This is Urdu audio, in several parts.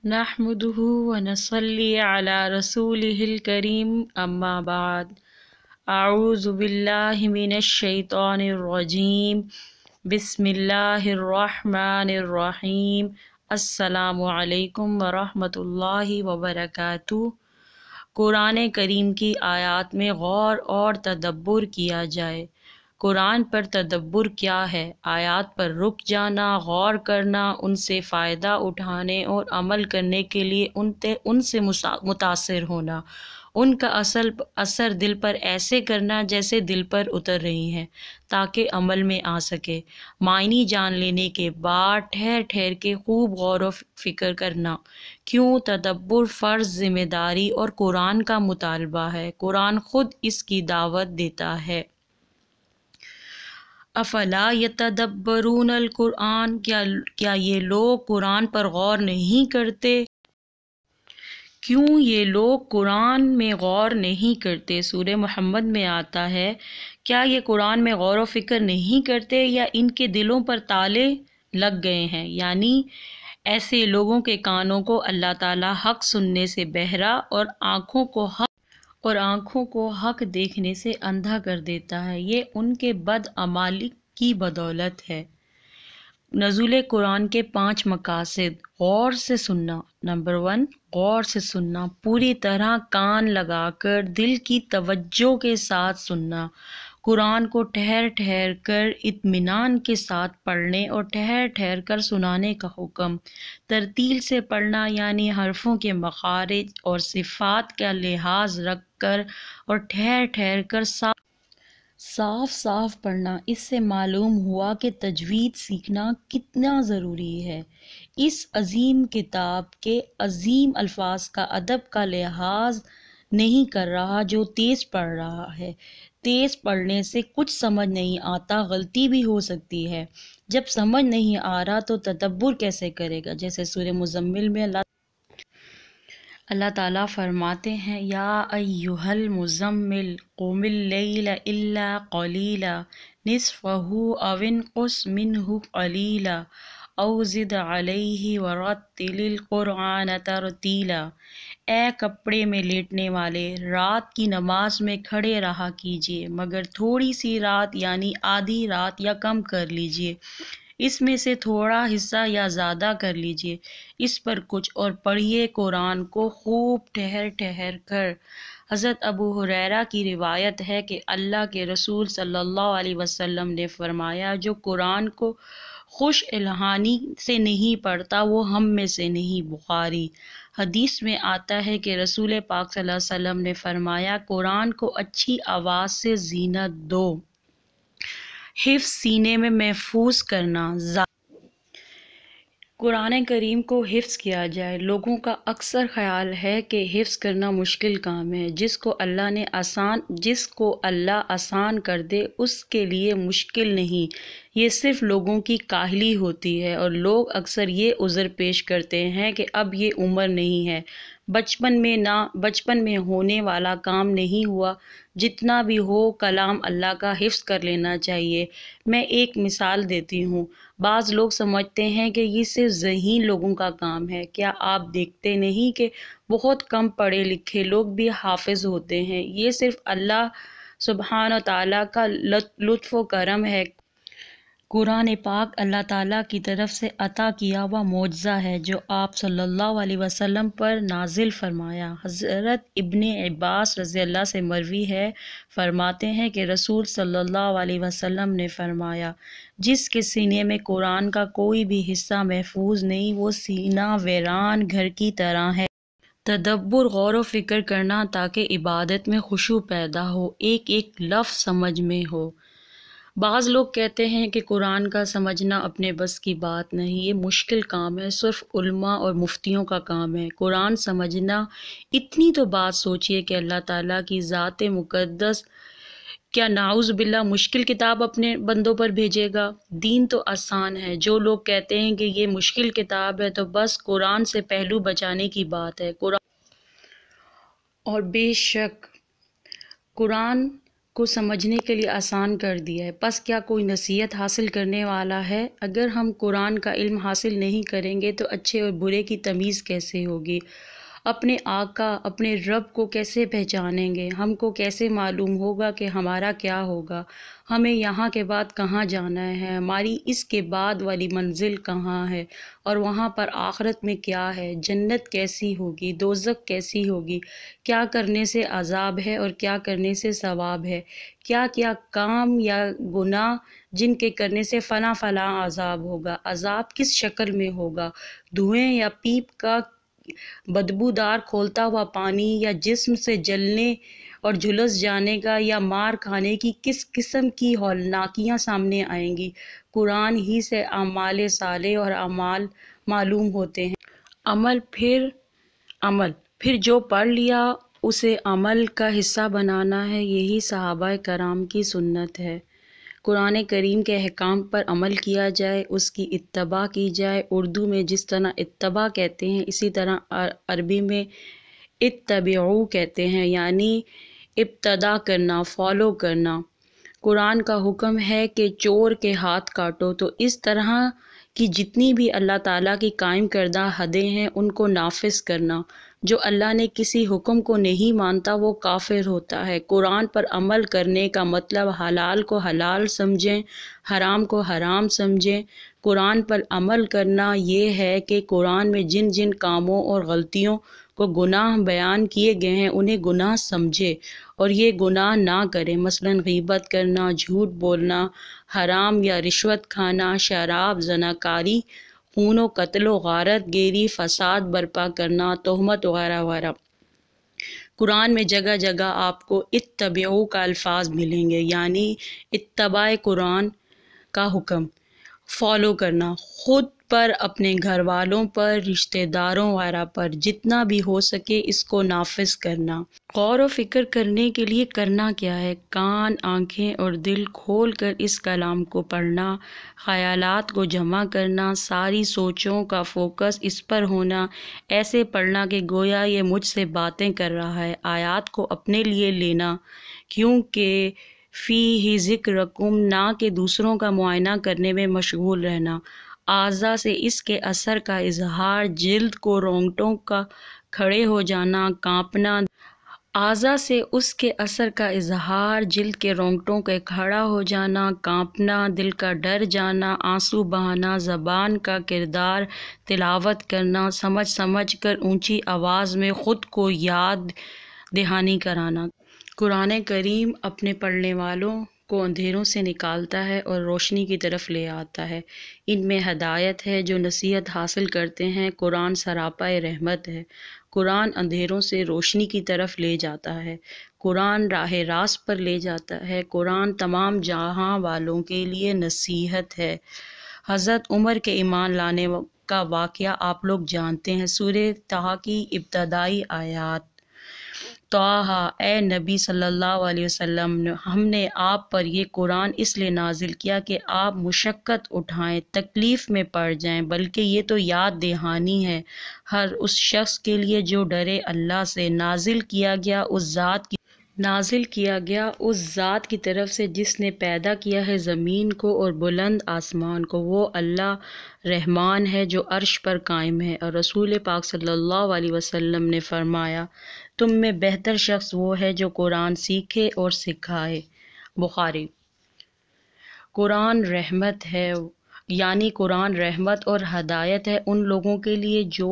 نحمده ونصلي على رسوله الكريم أما بعد أعوذ بالله من الشيطان الرجيم بسم الله الرحمن الرحيم السلام علیکم ورحمۃ اللہ وبرکاتہ۔ قرآن کریم کی آیات میں غور اور تدبر کیا جائے۔ قرآن پر تدبر کیا ہے؟ آیات پر رک جانا، غور کرنا، ان سے فائدہ اٹھانے اور عمل کرنے کے لیے ان سے متاثر ہونا، ان کا اثر دل پر ایسے کرنا جیسے دل پر اتر رہی ہیں تاکہ عمل میں آ سکے۔ معنی جان لینے کے بعد ٹھہر ٹھہر کے خوب غور و فکر کرنا۔ کیوں تدبر فرض، ذمہ داری اور قرآن کا مطالبہ ہے۔ قرآن خود اس کی دعوت دیتا ہے۔ افلا یتدبرون القرآن، کیا یہ لوگ قرآن پر غور نہیں کرتے؟ کیوں یہ لوگ قرآن میں غور نہیں کرتے؟ سورہ محمد میں آتا ہے، کیا یہ قرآن میں غور و فکر نہیں کرتے یا ان کے دلوں پر تالے لگ گئے ہیں؟ یعنی ایسے لوگوں کے کانوں کو اللہ تعالیٰ حق سننے سے بہرا اور آنکھوں کو حق دیکھنے سے اندھا کر دیتا ہے۔ یہ ان کے بدعمالی کی بدولت ہے۔ نزول قرآن کے 5 مقاصد۔ غور سے سننا۔ نمبر 1، غور سے سننا، پوری طرح کان لگا کر دل کی توجہ کے ساتھ سننا۔ قرآن کو ٹھہر ٹھہر کر اطمینان کے ساتھ پڑھنے اور ٹھہر ٹھہر کر سنانے کا حکم۔ ترتیل سے پڑھنا یعنی حرفوں کے مخارج اور صفات کا لحاظ رکھ کر اور ٹھہر ٹھہر کر صاف پڑھنا۔ اس سے معلوم ہوا کہ تجوید سیکھنا کتنا ضروری ہے۔ اس عظیم کتاب کے عظیم الفاظ کا ادب کا لحاظ نہیں کر رہا جو تیز پڑھ رہا ہے۔ تیز پڑھنے سے کچھ سمجھ نہیں آتا، غلطی بھی ہو سکتی ہے۔ جب سمجھ نہیں آ رہا تو تدبر کیسے کرے گا؟ جیسے سورہ مزمل میں اللہ تعالیٰ فرماتے ہیں، یا ایھا المزمل قم اللیل الا قلیلا نصفہ او انقص منہ قلیلا او زد علیہ ورتل القرآن ترتیلا۔ اے کپڑے میں لیٹنے والے، رات کی نماز میں کھڑے رہا کیجیے مگر تھوڑی سی رات یعنی آدھی رات یا کم کر لیجیے، اس میں سے تھوڑا حصہ یا زیادہ کر لیجیے، اس پر کچھ اور پڑھیے قرآن کو خوب ٹھہر ٹھہر کر۔ حضرت ابو ہریرہ کی روایت ہے کہ اللہ کے رسول صلی اللہ علیہ وسلم نے فرمایا، جو قرآن کو خوش الحانی سے نہیں پڑھتا وہ ہم میں سے نہیں۔ بخاری۔ حدیث میں آتا ہے کہ رسول پاک صلی اللہ علیہ وسلم نے فرمایا، قرآن کو اچھی آواز سے زینت دو۔ حفظ سینے میں محفوظ کرنا۔ قرآن کریم کو حفظ کیا جائے۔ لوگوں کا اکثر خیال ہے کہ حفظ کرنا مشکل کام ہے، جس کو اللہ آسان کر دے اس کے لیے مشکل نہیں، یہ صرف لوگوں کی کاہلی ہوتی ہے، اور لوگ اکثر یہ عذر پیش کرتے ہیں کہ اب یہ عمر نہیں ہے، بچپن میں ہونے والا کام نہیں ہوا، جتنا بھی ہو کلام اللہ کا حفظ کر لینا چاہیے۔ میں ایک مثال دیتی ہوں۔ بعض لوگ سمجھتے ہیں کہ یہ صرف ذہین لوگوں کا کام ہے۔ کیا آپ دیکھتے نہیں کہ بہت کم پڑھے لکھے لوگ بھی حافظ ہوتے ہیں؟ یہ صرف اللہ سبحانہ تعالیٰ کا لطف و کرم ہے۔ قرآن پاک اللہ تعالیٰ کی طرف سے عطا کیا ہوا معجزہ ہے جو آپ صلی اللہ علیہ وسلم پر نازل فرمایا۔ حضرت ابن عباس رضی اللہ سے مروی ہے، فرماتے ہیں کہ رسول صلی اللہ علیہ وسلم نے فرمایا، جس کے سینے میں قرآن کا کوئی بھی حصہ محفوظ نہیں، وہ سینہ ویران گھر کی طرح ہے۔ تدبر، غور و فکر کرنا تاکہ عبادت میں خشوع پیدا ہو، ایک ایک لفظ سمجھ میں ہو۔ بعض لوگ کہتے ہیں کہ قرآن کا سمجھنا اپنے بس کی بات نہیں، یہ مشکل کام ہے، صرف علماء اور مفتیوں کا کام ہے۔ قرآن سمجھنا، اتنی تو بات سوچیے کہ اللہ تعالیٰ کی ذات مقدس کیا نعوذ باللہ مشکل کتاب اپنے بندوں پر بھیجے گا؟ دین تو آسان ہے۔ جو لوگ کہتے ہیں کہ یہ مشکل کتاب ہے تو بس قرآن سے پہلو بچانے کی بات ہے۔ اور بے شک قرآن کو سمجھنے کے لیے آسان کر دیا ہے۔ پس کیا کوئی نصیحت حاصل کرنے والا ہے؟ اگر ہم قرآن کا علم حاصل نہیں کریں گے تو اچھے اور برے کی تمیز کیسے ہوگی؟ اپنے آقا، اپنے رب کو کیسے پہچانیں گے؟ ہم کو کیسے معلوم ہوگا کہ ہمارا کیا ہوگا؟ ہمیں یہاں کے بعد کہاں جانا ہے؟ ہماری اس کے بعد والی منزل کہاں ہے؟ اور وہاں پر آخرت میں کیا ہے؟ جنت کیسی ہوگی؟ دوزخ کیسی ہوگی؟ کیا کرنے سے عذاب ہے اور کیا کرنے سے ثواب ہے؟ کیا کیا کام یا گناہ جن کے کرنے سے فلاں عذاب ہوگا؟ عذاب کس شکل میں ہوگا؟ دھوئیں یا پیپ کا بدبودار کھولتا ہوا پانی، یا جسم سے جلنے اور جھلس جانے کا، یا مار کھانے کی کس قسم کی ہولناکیاں سامنے آئیں گی؟ قرآن ہی سے اعمال صالح اور اعمال معلوم ہوتے ہیں۔ عمل پھر جو پڑھ لیا اسے عمل کا حصہ بنانا ہے، یہی صحابہ کرام کی سنت ہے۔ قرآن کریم کے احکام پر عمل کیا جائے، اس کی اتباع کی جائے۔ اردو میں جس طرح اتباع کہتے ہیں اسی طرح عربی میں اتبعوا کہتے ہیں، یعنی ابتدا کرنا، فالو کرنا۔ قرآن کا حکم ہے کہ چور کے ہاتھ کاٹو، تو اس طرح کی جتنی بھی اللہ تعالیٰ کی قائم کردہ حدیں ہیں ان کو نافذ کرنا۔ جو اللہ نے کسی حکم کو نہیں مانتا وہ کافر ہوتا ہے۔ قرآن پر عمل کرنے کا مطلب حلال کو حلال سمجھیں، حرام کو حرام سمجھیں۔ قرآن پر عمل کرنا یہ ہے کہ قرآن میں جن جن کاموں اور غلطیوں کو گناہ بیان کیے گئے ہیں انہیں گناہ سمجھے اور یہ گناہ نہ کریں، مثلاً غیبت کرنا، جھوٹ بولنا، حرام یا رشوت کھانا، شراب، زناکاری، خون و قتل و غارت گیری، فساد برپا کرنا، تہمت وغیرہ وغیرہ۔ قرآن میں جگہ جگہ آپ کو اتبعوا کا الفاظ ملیں گے، یعنی اتباع قرآن کا حکم، فالو کرنا، خود پر، اپنے گھر والوں پر، رشتہ داروں وغیرہ پر، جتنا بھی ہو سکے اس کو نافذ کرنا۔ غور و فکر کرنے کے لیے کرنا کیا ہے؟ کان، آنکھیں اور دل کھول کر اس کلام کو پڑھنا، خیالات کو جمع کرنا، ساری سوچوں کا فوکس اس پر ہونا، ایسے پڑھنا کہ گویا یہ مجھ سے باتیں کر رہا ہے۔ آیات کو اپنے لیے لینا، کیونکہ فیہ ذکرکم، نہ کہ دوسروں کا معائنہ کرنے میں مشغول رہنا۔ اعضاء سے اس کے اثر کا اظہار، جلد کو رونگٹوں کا کھڑے ہو جانا، کانپنا۔ اعضاء سے اس کے اثر کا اظہار، جلد کے رونگٹوں کے کھڑا ہو جانا، کانپنا، دل کا ڈر جانا، آنسو بہانا، زبان کا کردار تلاوت کرنا، سمجھ سمجھ کر اونچی آواز میں خود کو یاد دہانی کرانا۔ قرآن کریم اپنے پڑھنے والوں کو اندھیروں سے نکالتا ہے اور روشنی کی طرف لے آتا ہے۔ ان میں ہدایت ہے، جو نصیحت حاصل کرتے ہیں۔ قرآن سراپا رحمت ہے۔ قرآن اندھیروں سے روشنی کی طرف لے جاتا ہے۔ قرآن راہ راست پر لے جاتا ہے۔ قرآن تمام جہاں والوں کے لیے نصیحت ہے۔ حضرت عمر کے ایمان لانے کا واقعہ آپ لوگ جانتے ہیں۔ سورہ طٰہٰ کی ابتدائی آیات: طٰہٰ، اے نبی صلی اللہ علیہ وسلم، ہم نے آپ پر یہ قرآن اس لیے نازل کیا کہ آپ مشقت اٹھائیں، تکلیف میں پڑ جائیں، بلکہ یہ تو یاد دہانی ہے ہر اس شخص کے لیے جو ڈرے اللہ سے۔ نازل کیا گیا اس ذات کی طرف سے جس نے پیدا کیا ہے زمین کو اور بلند آسمان کو۔ وہ اللہ رحمان ہے جو عرش پر قائم ہے۔ اور رسول پاک صلی اللہ علیہ وسلم نے فرمایا، تم میں بہتر شخص وہ ہے جو قرآن سیکھے اور سکھائے۔ بخاری۔ قرآن رحمت ہے، یعنی قرآن رحمت اور ہدایت ہے ان لوگوں کے لیے جو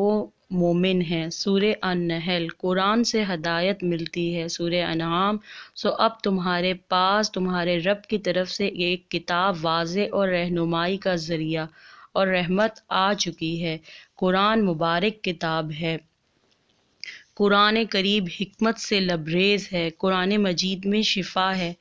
مومن ہیں۔ سورہ النحل۔ قرآن سے ہدایت ملتی ہے۔ سورہ انعام۔ سو اب تمہارے پاس تمہارے رب کی طرف سے ایک کتاب واضح اور رہنمائی کا ذریعہ اور رحمت آ چکی ہے۔ قرآن مبارک کتاب ہے۔ قرآن کریم حکمت سے لبریز ہے۔ قرآن مجید میں شفا ہے۔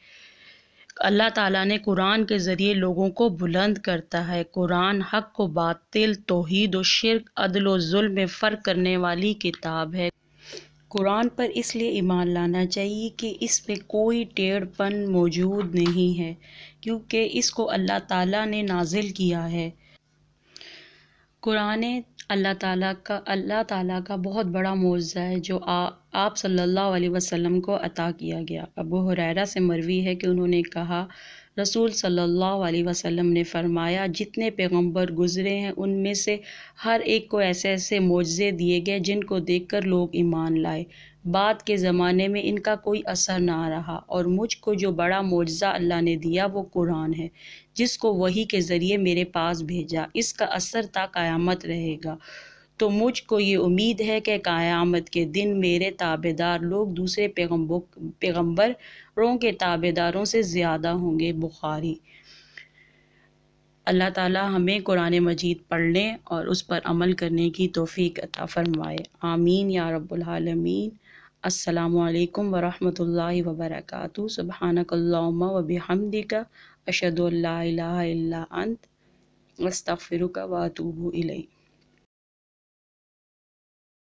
اللہ تعالیٰ نے قرآن کے ذریعے لوگوں کو بلند کرتا ہے۔ قرآن حق و باطل، توحید و شرک، عدل و ظلم میں فرق کرنے والی کتاب ہے۔ قرآن پر اس لیے ایمان لانا چاہیے کہ اس میں کوئی ٹیڑھ پن موجود نہیں ہے، کیونکہ اس کو اللہ تعالیٰ نے نازل کیا ہے۔ قرآن اللہ تعالیٰ کا بہت بڑا معجزہ ہے جو آپ صلی اللہ علیہ وسلم کو عطا کیا گیا۔ ابو ہریرہ سے مروی ہے کہ انہوں نے کہا، رسول صلی اللہ علیہ وسلم نے فرمایا، جتنے پیغمبر گزرے ہیں ان میں سے ہر ایک کو ایسے ایسے معجزے دیے گئے جن کو دیکھ کر لوگ ایمان لائے۔ بعد کے زمانے میں ان کا کوئی اثر نہ رہا، اور مجھ کو جو بڑا معجزہ اللہ نے دیا وہ قرآن ہے، جس کو وحی کے ذریعے میرے پاس بھیجا۔ اس کا اثر تا قیامت رہے گا، تو مجھ کو یہ امید ہے کہ قیامت کے دن میرے تابع دار لوگ دوسرے پیغمبروں کے تابع داروں سے زیادہ ہوں گے۔ بخاری۔ اللہ تعالیٰ ہمیں قرآن مجید پڑھنے اور اس پر عمل کرنے کی توفیق عطا فرمائے، آمین یا رب العالمین۔ السلام علیکم ورحمۃ اللہ وبرکاتہ۔ سبحانک اللہم وبحمدک، اشہد ان لا الہ الا انت، استغفرک واتوب الیک۔